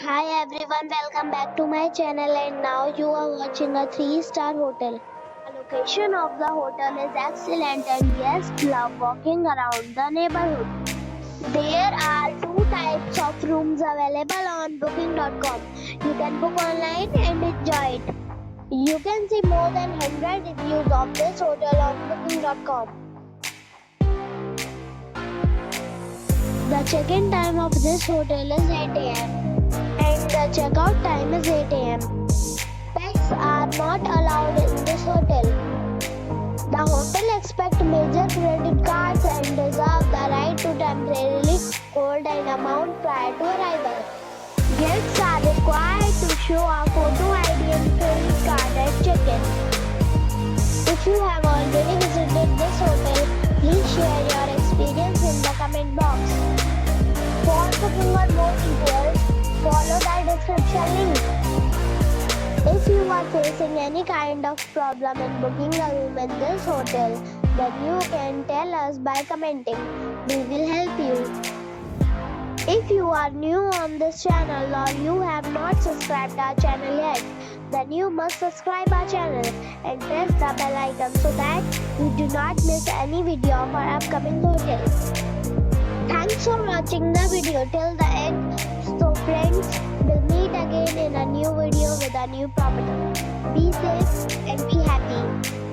Hi everyone, welcome back to my channel and now you are watching a 3-star hotel. The location of the hotel is excellent and guests love walking around the neighborhood. There are two types of rooms available on booking.com. You can book online and enjoy it. You can see more than 100 reviews of this hotel on booking.com. The check-in time of this hotel is 8 a.m. and the checkout time is 8 a.m. Pets are not allowed in this hotel. The hotel accepts major credit cards and reserves the right to temporarily hold an amount prior to arrival. Guests are required to show a photo ID and credit card at check-in. If you have already visited this hotel, please share your experience in the comment box. For booking or more details, follow the description link. If you are facing any kind of problem in booking a room in this hotel, then you can tell us by commenting. We will help you. If you are new on this channel or you have not subscribed our channel yet, then you must subscribe our channel and press the bell icon so that you do not miss any video of our upcoming hotels. Thanks for watching the video till the end. So friends, we'll meet again in a new video with a new property. Be safe and be happy.